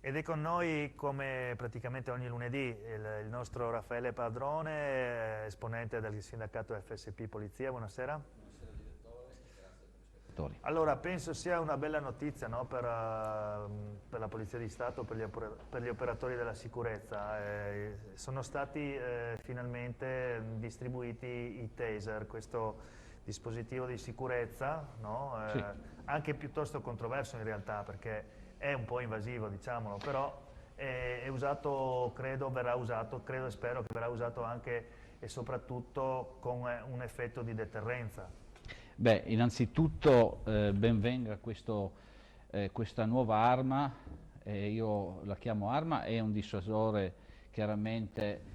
Ed è con noi, come praticamente ogni lunedì, il nostro Raffaele Padrone, esponente del sindacato FSP Polizia. Buonasera. Allora, penso sia una bella notizia, no, per la Polizia di Stato, per gli operatori della sicurezza. Sono stati finalmente distribuiti i taser, questo dispositivo di sicurezza, no, Sì. anche piuttosto controverso in realtà, perché è un po' invasivo, diciamolo, però è usato, credo e spero che verrà usato anche e soprattutto con un effetto di deterrenza. Beh, innanzitutto ben venga questa nuova arma, io la chiamo arma, è un dissuasore chiaramente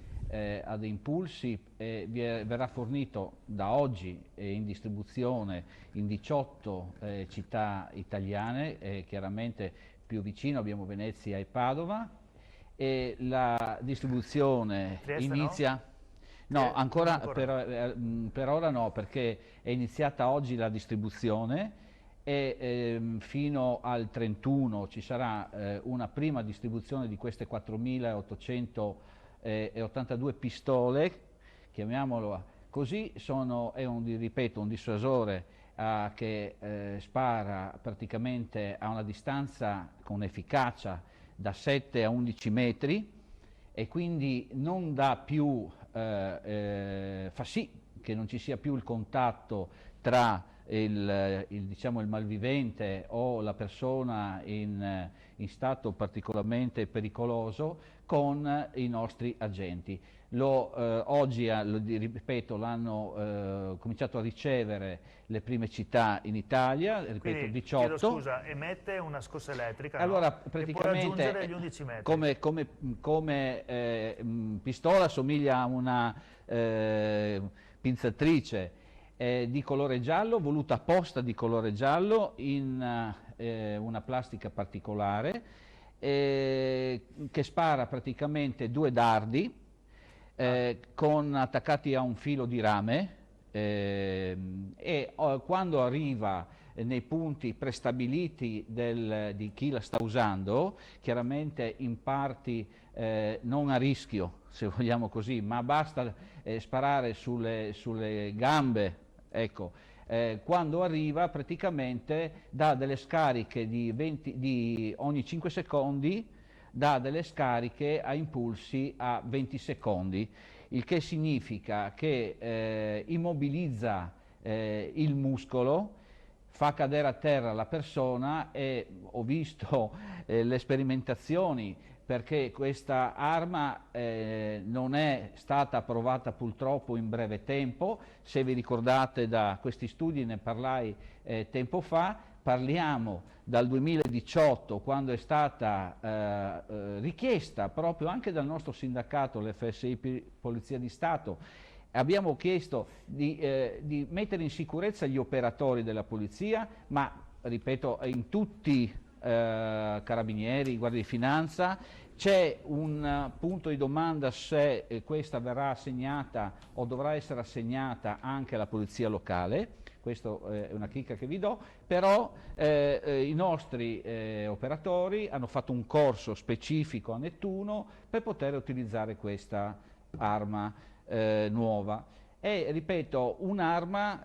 a dei impulsi e verrà fornito da oggi in distribuzione in 18 città italiane, chiaramente più vicino abbiamo Venezia e Padova, e la distribuzione Trieste no? inizia. No, Non ancora ancora. per ora no, perché è iniziata oggi la distribuzione e fino al 31 ci sarà una prima distribuzione di queste 4.882 pistole, chiamiamolo così, ripeto, un dissuasore che spara praticamente a una distanza con efficacia da 7 a 11 metri e quindi non dà più, fa sì che non ci sia più il contatto tra diciamo, il malvivente o la persona in stato particolarmente pericoloso con i nostri agenti. Oggi, ripeto, l'hanno cominciato a ricevere le prime città in Italia, ripeto, Quindi, chiedo 18. scusa, emette una scossa elettrica, Allora, no? E può praticamente raggiungere gli 11 metri. come pistola assomiglia a una pinzatrice di colore giallo, voluta apposta di colore giallo in una plastica particolare, che spara praticamente due dardi attaccati a un filo di rame, quando arriva nei punti prestabiliti di chi la sta usando, chiaramente in parti non a rischio, se vogliamo così, ma basta sparare sulle gambe, ecco. Quando arriva praticamente dà delle scariche di ogni 5 secondi, dà delle scariche a impulsi a 20 secondi, il che significa che immobilizza il muscolo, fa cadere a terra la persona e ho visto le sperimentazioni perché questa arma non è stata approvata purtroppo in breve tempo. Se vi ricordate, da questi studi ne parlai tempo fa, parliamo dal 2018, quando è stata richiesta proprio anche dal nostro sindacato, l'FSI Polizia di Stato. Abbiamo chiesto di mettere in sicurezza gli operatori della polizia, ma ripeto, in tutti carabinieri, guardia di finanza. C'è un punto di domanda se questa verrà assegnata o dovrà essere assegnata anche alla polizia locale. Questa è una chicca che vi do, però i nostri operatori hanno fatto un corso specifico a Nettuno per poter utilizzare questa arma nuova. E ripeto, un'arma,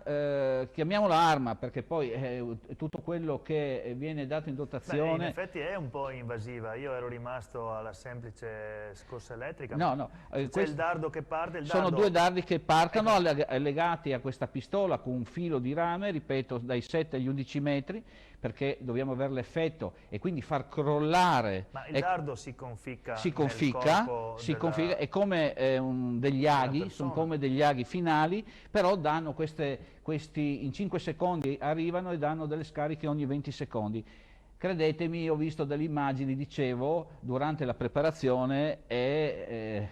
chiamiamola arma perché poi tutto quello che viene dato in Beh, in dotazione. effetti è un po' invasiva. Io ero rimasto alla semplice scossa elettrica, No, ma no, se c'è il dardo che parte, il sono due dardo... dardi che partono Ecco, legati a questa pistola con un filo di rame, ripeto, dai 7 agli 11 metri, perché dobbiamo avere l'effetto e quindi far crollare. ma il dardo si conficca Si nel conficca, corpo è come degli della aghi, sono persona. come degli aghi finali, però danno questi in 5 secondi arrivano e danno delle scariche ogni 20 secondi. Credetemi, ho visto delle immagini, dicevo, durante la preparazione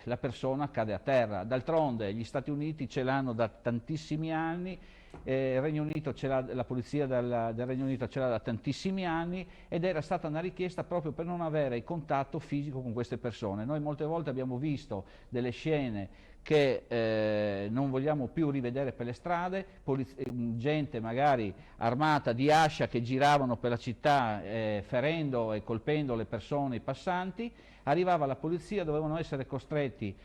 la persona cade a terra. D'altronde gli Stati Uniti ce l'hanno da tantissimi anni, la polizia del Regno Unito ce l'ha da tantissimi anni ed era stata una richiesta proprio per non avere il contatto fisico con queste persone. Noi molte volte abbiamo visto delle scene che non vogliamo più rivedere per le strade, gente magari armata di ascia che giravano per la città ferendo e colpendo le persone, i passanti. Arrivava la polizia, dovevano essere costretti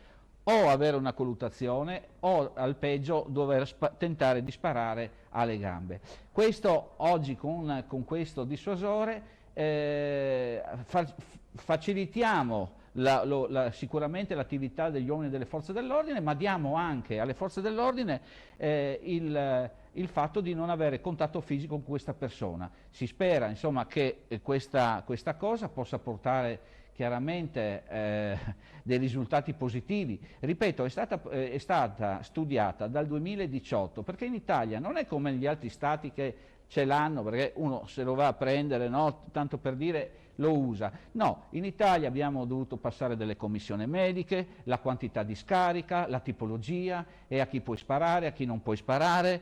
o avere una colluttazione o al peggio dover tentare di sparare alle gambe. Questo oggi con questo dissuasore facilitiamo sicuramente l'attività degli uomini delle forze dell'ordine, ma diamo anche alle forze dell'ordine il fatto di non avere contatto fisico con questa persona. Si spera insomma che questa cosa possa portare chiaramente dei risultati positivi. Ripeto, è stata studiata dal 2018, perché in Italia non è come negli altri stati che ce l'hanno, perché uno se lo va a prendere, no? Tanto per dire lo usa. No, in Italia abbiamo dovuto passare delle commissioni mediche, la quantità di scarica, la tipologia, e a chi puoi sparare, a chi non puoi sparare,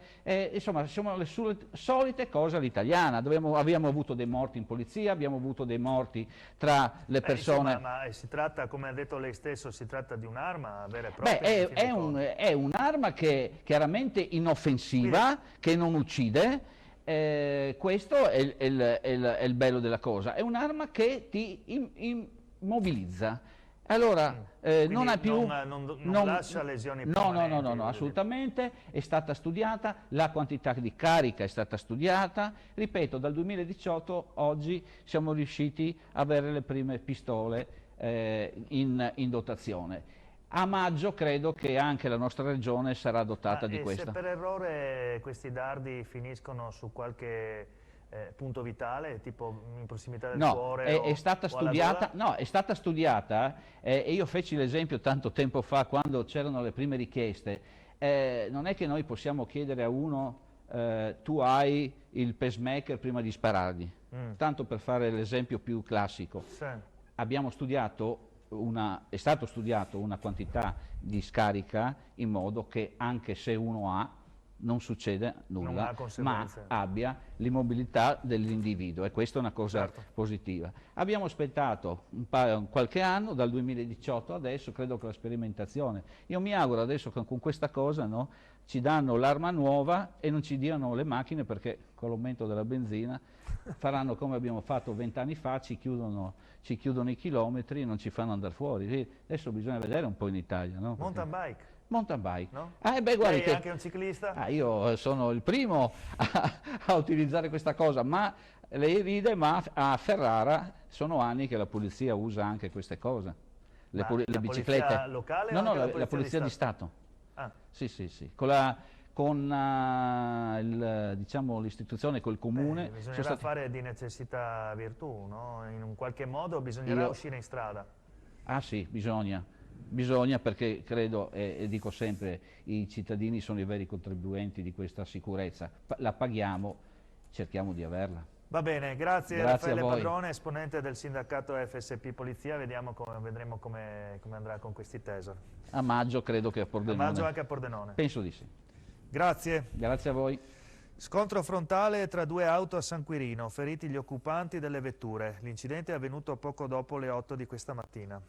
insomma sono le solite cose all'italiana. Abbiamo avuto dei morti in polizia, abbiamo avuto dei morti tra le persone. Insomma, ma si tratta, come ha detto lei stesso, si tratta di un'arma vera e propria? È un'arma che è chiaramente inoffensiva, che non uccide. Questo è il bello della cosa, è un'arma che ti immobilizza. Allora, non ha più... non lascia lesioni permanenti. No, assolutamente, è stata studiata, la quantità di carica è stata studiata, ripeto, dal 2018 oggi siamo riusciti a avere le prime pistole in dotazione. A maggio credo che anche la nostra regione sarà dotata di questa. Se per errore questi dardi finiscono su qualche punto vitale, tipo in prossimità del cuore è stata studiata, è stata studiata e io feci l'esempio tanto tempo fa quando c'erano le prime richieste. Non è che noi possiamo chiedere a uno tu hai il pacemaker prima di sparargli, tanto per fare l'esempio più classico. Sì. Abbiamo studiato è stato studiato una quantità di scarica in modo che anche se uno ha non succede nulla, ma abbia l'immobilità dell'individuo, e questa è una cosa positiva. Abbiamo aspettato qualche anno, dal 2018 adesso, credo che la sperimentazione, io mi auguro adesso che con questa cosa ci danno l'arma nuova e non ci diano le macchine, perché con l'aumento della benzina faranno come abbiamo fatto 20 anni fa, ci chiudono i chilometri e non ci fanno andare fuori. Adesso bisogna vedere un po' in Italia. No? Mountain bike? Mountain bike. No? Guardi Sei anche un ciclista? Io sono il primo a utilizzare questa cosa, ma lei ride, ma a Ferrara sono anni che la polizia usa anche queste cose. Le biciclette. Polizia locale o la polizia di Stato. Ah. Sì. Con diciamo, l'istituzione, col comune. Bisognerà fare di necessità virtù, no? In un qualche modo bisognerà uscire in strada. Ah sì, bisogna perché credo, e dico sempre, i cittadini sono i veri contribuenti di questa sicurezza. La paghiamo, cerchiamo di averla. Va bene, grazie Raffaele Padrone, esponente del sindacato FSP Polizia. Vedremo come andrà con questi Taser. A maggio credo che a Pordenone. A maggio anche a Pordenone. Penso di sì. Grazie. Grazie a voi. Scontro frontale tra due auto a San Quirino, feriti gli occupanti delle vetture. L'incidente è avvenuto poco dopo le 8 di questa mattina.